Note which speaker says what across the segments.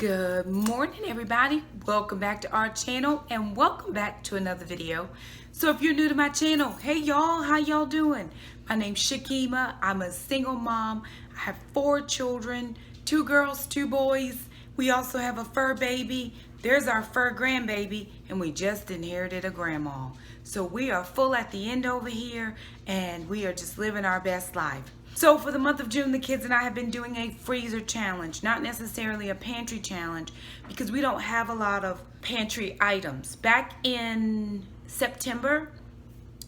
Speaker 1: Good morning, everybody. Welcome back to our channel and welcome back to another video. So if you're new to my channel, hey y'all, how y'all doing? My name's Shakima. I'm a single mom. I have 4 children, 2 girls, 2 boys. We also have a fur baby. There's our fur grandbaby, and we just inherited a grandma. So we are full at the end over here, and we are just living our best life. So for the month of June, the kids and I have been doing a freezer challenge, not necessarily a pantry challenge, because we don't have a lot of pantry items. Back in September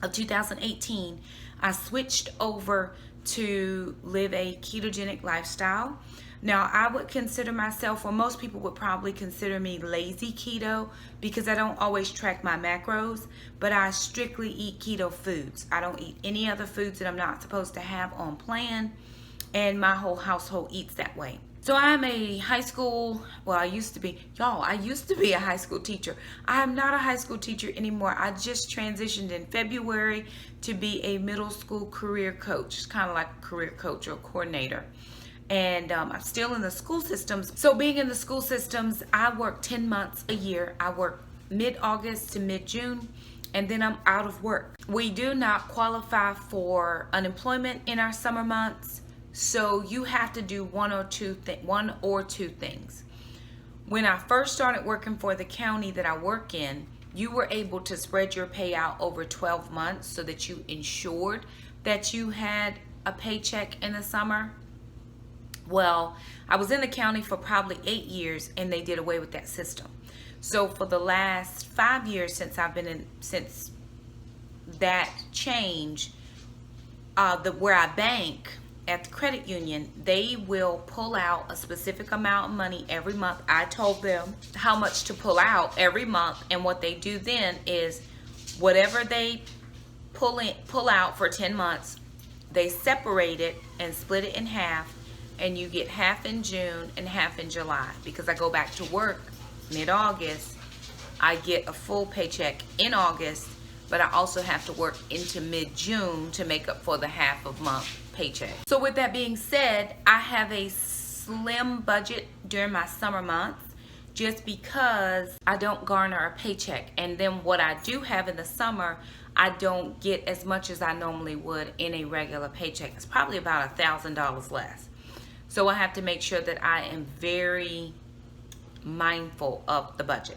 Speaker 1: of 2018, I switched over to live a ketogenic lifestyle. Now, I would consider myself, or most people would probably consider me lazy keto, because I don't always track my macros, but I strictly eat keto foods. I don't eat any other foods that I'm not supposed to have on plan, and my whole household eats that way. So I'm a high school, well, I used to be a high school teacher. I am not a high school teacher anymore. I just transitioned in February to be a middle school career coach. It's kind of like a career coach or coordinator. And I'm still in the school systems. So being in the school systems, I work 10 months a year. I work mid-August to mid-June, and then I'm out of work. We do not qualify for unemployment in our summer months, so you have to do one or two things. When I first started working for the county that I work in, you were able to spread your payout over 12 months so that you ensured that you had a paycheck in the summer. Well, I was in the county for probably 8 years, and they did away with that system. So for the last 5 years since that change, where I bank at the credit union, they will pull out a specific amount of money every month. I told them how much to pull out every month, and what they do then is whatever they pull out for 10 months, they separate it and split it in half. And you get half in June and half in July. Because I go back to work mid-August, I get a full paycheck in August, but I also have to work into mid-June to make up for the half of month paycheck. So with that being said, I have a slim budget during my summer months just because I don't garner a paycheck. And then what I do have in the summer, I don't get as much as I normally would in a regular paycheck. It's probably about $1,000 less. So I have to make sure that I am very mindful of the budget.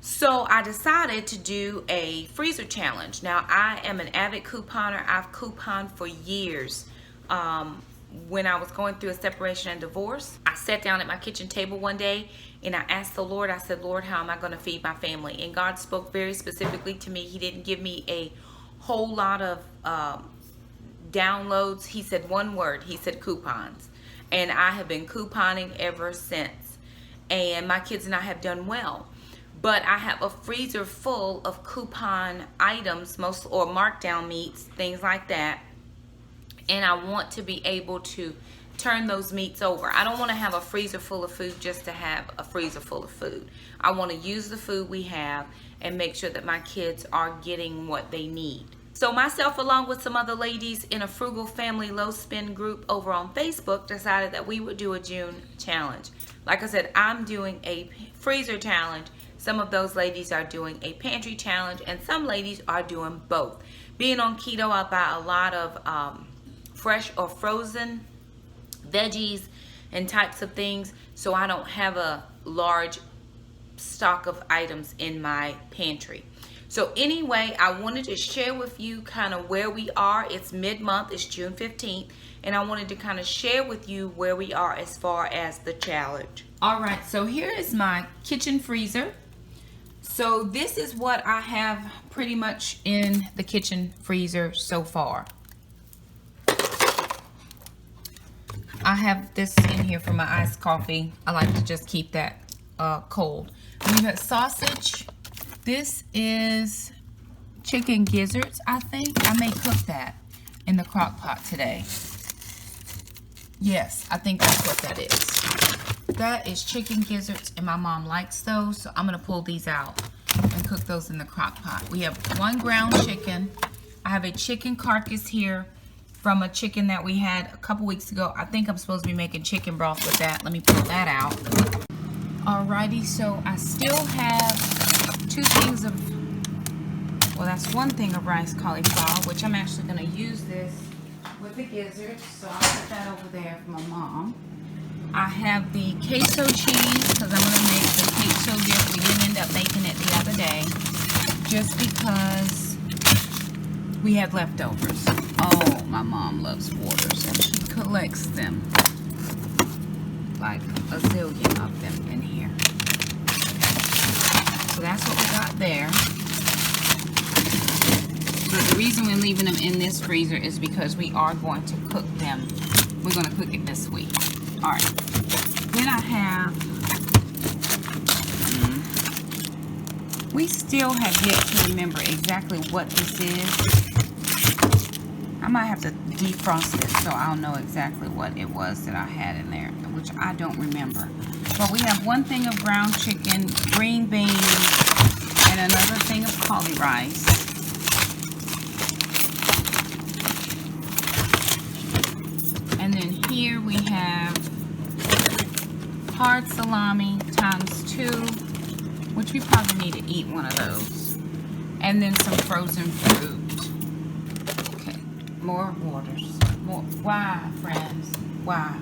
Speaker 1: So I decided to do a freezer challenge. Now, I am an avid couponer. I've couponed for years. When I was going through a separation and divorce, I sat down at my kitchen table one day and I asked the Lord, I said, Lord, how am I going to feed my family? And God spoke very specifically to me. He didn't give me a whole lot of downloads. He said one word. He said coupons. And I have been couponing ever since. And my kids and I have done well. But I have a freezer full of coupon items, or markdown meats, things like that. And I want to be able to turn those meats over. I don't want to have a freezer full of food just to have a freezer full of food. I want to use the food we have and make sure that my kids are getting what they need. So myself, along with some other ladies in a Frugal Family Low Spend group over on Facebook, decided that we would do a June challenge. Like I said, I'm doing a freezer challenge. Some of those ladies are doing a pantry challenge, and some ladies are doing both. Being on keto, I buy a lot of fresh or frozen veggies and types of things, so I don't have a large stock of items in my pantry. So anyway, I wanted to share with you kind of where we are. It's mid-month, it's June 15th, and I wanted to kind of share with you where we are as far as the challenge. All right, so here is my kitchen freezer. So this is what I have pretty much in the kitchen freezer so far. I have this in here for my iced coffee. I like to just keep that cold. We have sausage. This is chicken gizzards, I think. I may cook that in the crock pot today. Yes, I think that's what that is. That is chicken gizzards, and my mom likes those, so I'm going to pull these out and cook those in the crock pot. We have 1 ground chicken. I have a chicken carcass here from a chicken that we had a couple weeks ago. I think I'm supposed to be making chicken broth with that. Let me pull that out. Alrighty, so I still have 2 things of, well, that's 1 thing of rice cauliflower, which I'm actually going to use this with the gizzards, so I'll put that over there for my mom. I have the queso cheese because I'm going to make the queso dip. We didn't end up making it the other day just because we had leftovers. Oh, my mom loves waters and she collects them, like a zillion of them in here. So that's what we got there. But the reason we're leaving them in this freezer is because we are going to cook them. We're going to cook it this week. Alright. Then I have, we still have yet to remember exactly what this is. I might have to defrost it so I'll know exactly what it was that I had in there, which I don't remember. But we have 1 thing of ground chicken, green beans, and another thing of cauli rice. And then here we have hard salami times 2, which we probably need to eat 1 of those. And then some frozen fruit. Okay, more waters. More. Why, friends? Why?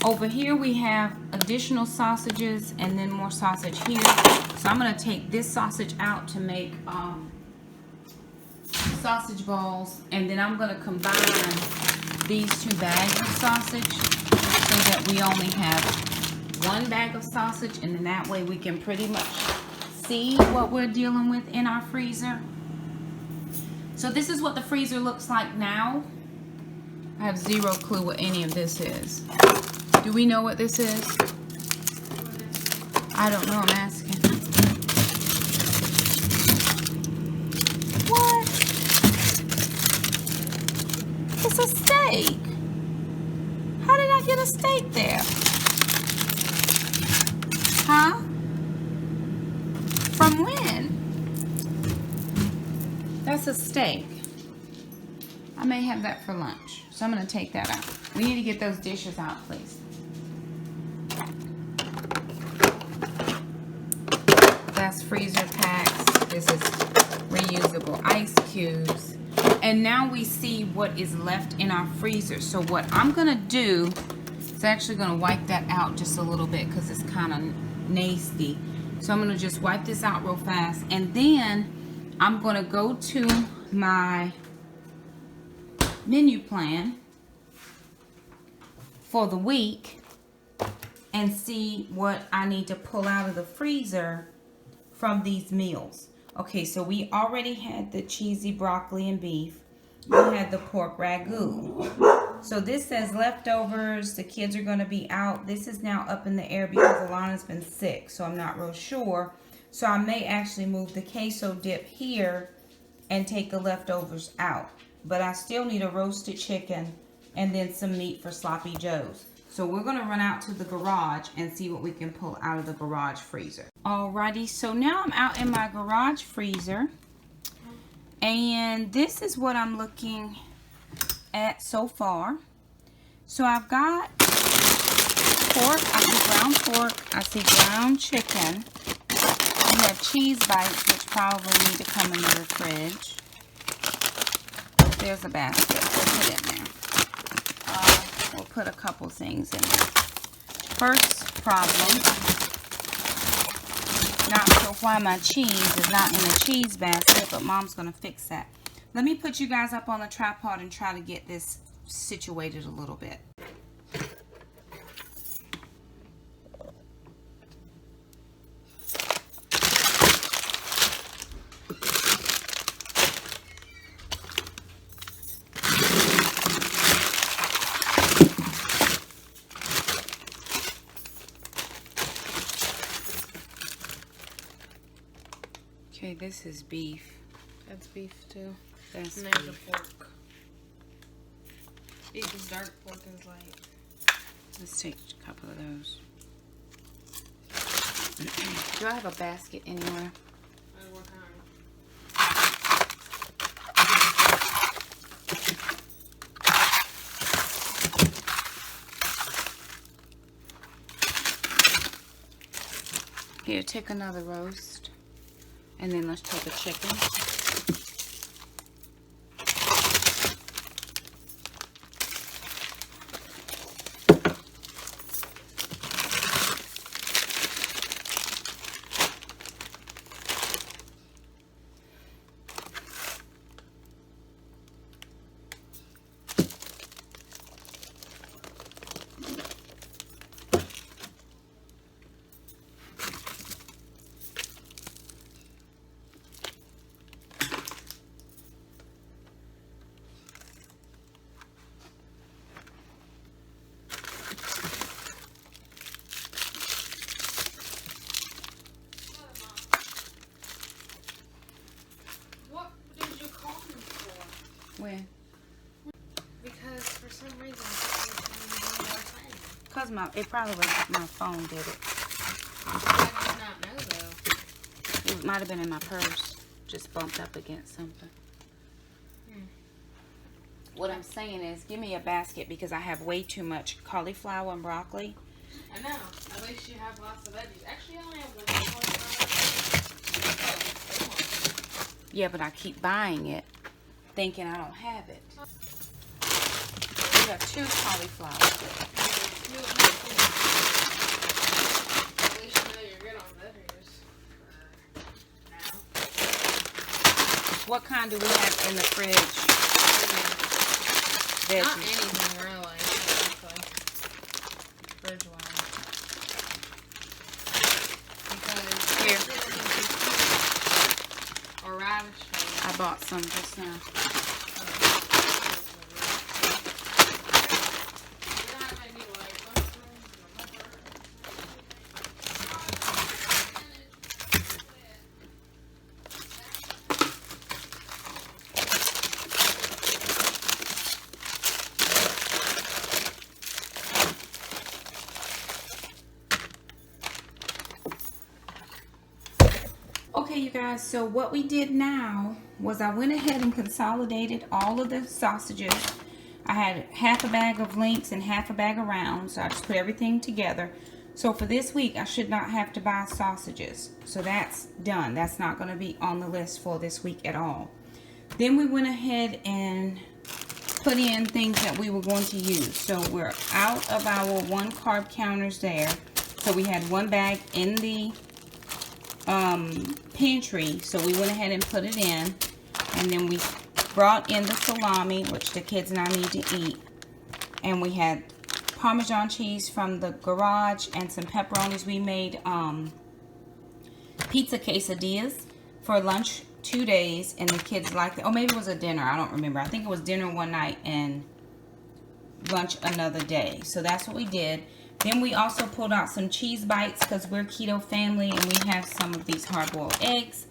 Speaker 1: Over here we have additional sausages and then more sausage here. So I'm going to take this sausage out to make sausage balls, and then I'm going to combine these 2 bags of sausage so that we only have 1 bag of sausage, and then that way we can pretty much see what we're dealing with in our freezer. So this is what the freezer looks like now. I have 0 clue what any of this is. Do we know what this is? I don't know, I'm asking. What? It's a steak. How did I get a steak there? Huh? From when? That's a steak. I may have that for lunch, so I'm going to take that out. We need to get those dishes out, please. That's freezer packs. This is reusable ice cubes. And now we see what is left in our freezer. So what I'm going to do is actually going to wipe that out just a little bit because it's kind of nasty. So I'm going to just wipe this out real fast. And then I'm going to go to my menu plan for the week and see what I need to pull out of the freezer from these meals. Okay, so we already had the cheesy broccoli and beef. We had the pork ragu. So this says leftovers. The kids are going to be out. This is now up in the air because Alana's been sick, so I'm not real sure. So I may actually move the queso dip here and take the leftovers out. But I still need a roasted chicken and then some meat for sloppy joes. So we're going to run out to the garage and see what we can pull out of the garage freezer. Alrighty, so now I'm out in my garage freezer. And this is what I'm looking at so far. So I've got pork, I see ground pork, I see ground chicken. We have cheese bites, which probably need to come in the fridge. There's a basket. We'll put it in there. We'll put a couple things in there. First problem. Not sure why my cheese is not in the cheese basket, but Mom's going to fix that. Let me put you guys up on the tripod and try to get this situated a little bit. Okay, this is beef.
Speaker 2: That's beef too.
Speaker 1: That's
Speaker 2: and there's
Speaker 1: beef.
Speaker 2: a pork. Beef is dark, pork is light.
Speaker 1: Let's take a couple of those. Do I have a basket anywhere?
Speaker 2: What kind?
Speaker 1: Here, take another roast. And then let's take a chicken. When?
Speaker 2: Because for some reason,
Speaker 1: Cause it probably was my phone did it.
Speaker 2: I did not know though.
Speaker 1: It might have been in my purse, just bumped up against something. What I'm saying is, give me a basket because I have way too much cauliflower and broccoli.
Speaker 2: I know. At least you have lots of veggies. Actually, I only have one cauliflower.
Speaker 1: Yeah, but I keep buying it, thinking I don't have it. We have 2 cauliflowers.
Speaker 2: At least you know you're good on veggies for now.
Speaker 1: What kind do we have in the fridge?
Speaker 2: Not
Speaker 1: Veggies.
Speaker 2: anything really, honestly. Fridge-wise. Because
Speaker 1: Here.
Speaker 2: or radish.
Speaker 1: I bought some just now. Okay, you guys, so what we did now was I went ahead and consolidated all of the sausages. I had half a bag of links and half a bag of rounds, so I just put everything together. So for this week, I should not have to buy sausages. So that's done. That's not going to be on the list for this week at all. Then we went ahead and put in things that we were going to use. So we're out of our 1 carb counters there. So we had 1 bag in the pantry, so we went ahead and put it in, and then we brought in the salami, which the kids and I need to eat, and we had Parmesan cheese from the garage and some pepperonis. We made pizza quesadillas for lunch 2 days, and the kids liked it. Oh, maybe it was a dinner, I don't remember. I think it was dinner one night and lunch another day. So that's what we did. Then we also pulled out some cheese bites because we're keto family and we have some of these hard-boiled eggs.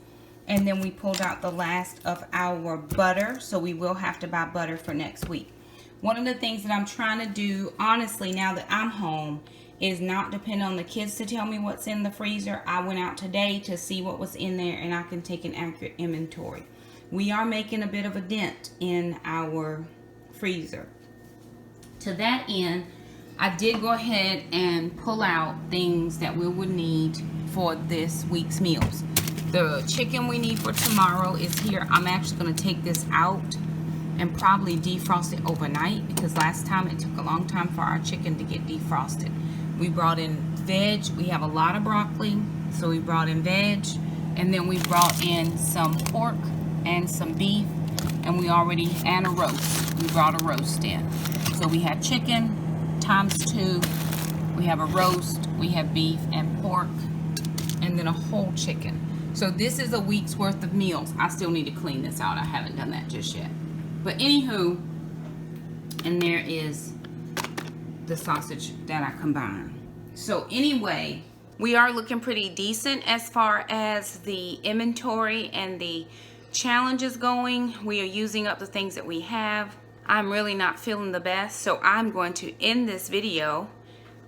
Speaker 1: And then we pulled out the last of our butter, so we will have to buy butter for next week. One of the things that I'm trying to do, honestly, now that I'm home, is not depend on the kids to tell me what's in the freezer. I went out today to see what was in there and I can take an accurate inventory. We are making a bit of a dent in our freezer. To that end, I did go ahead and pull out things that we would need for this week's meals. The chicken we need for tomorrow is here. I'm actually going to take this out and probably defrost it overnight because last time it took a long time for our chicken to get defrosted. We brought in veg. We have a lot of broccoli, so we brought in veg. And then we brought in some pork and some beef. And a roast. We brought a roast in. So we have chicken times 2, we have a roast, we have beef and pork, and then a whole chicken. So this is a week's worth of meals. I still need to clean this out. I haven't done that just yet. But anywho, and there is the sausage that I combined. So anyway, we are looking pretty decent as far as the inventory and the challenges going. We are using up the things that we have. I'm really not feeling the best, so I'm going to end this video.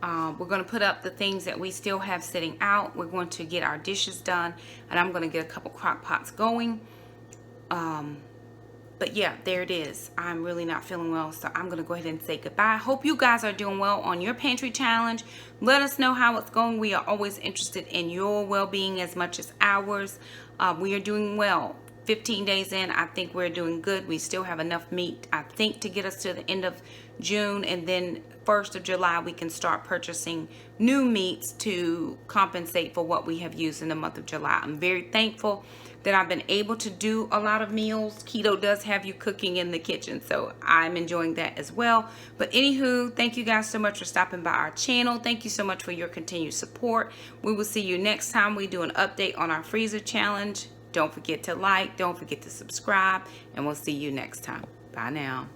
Speaker 1: We're going to put up the things that we still have sitting out. We're going to get our dishes done, and I'm going to get a couple crock pots going. But yeah, there it is. I'm really not feeling well, so I'm going to go ahead and say goodbye. Hope you guys are doing well on your pantry challenge. Let us know how it's going. We are always interested in your well-being as much as ours. We are doing well. 15 days in, I think we're doing good. We still have enough meat, I think, to get us to the end of June, and then 1st of July we can start purchasing new meats to compensate for what we have used in the month of July. I'm very thankful that I've been able to do a lot of meals. Keto does have you cooking in the kitchen, so I'm enjoying that as well. But anywho, thank you guys so much for stopping by our channel. Thank you so much for your continued support. We will see you next time we do an update on our freezer challenge. Don't forget to like, don't forget to subscribe, and we'll see you next time. Bye now.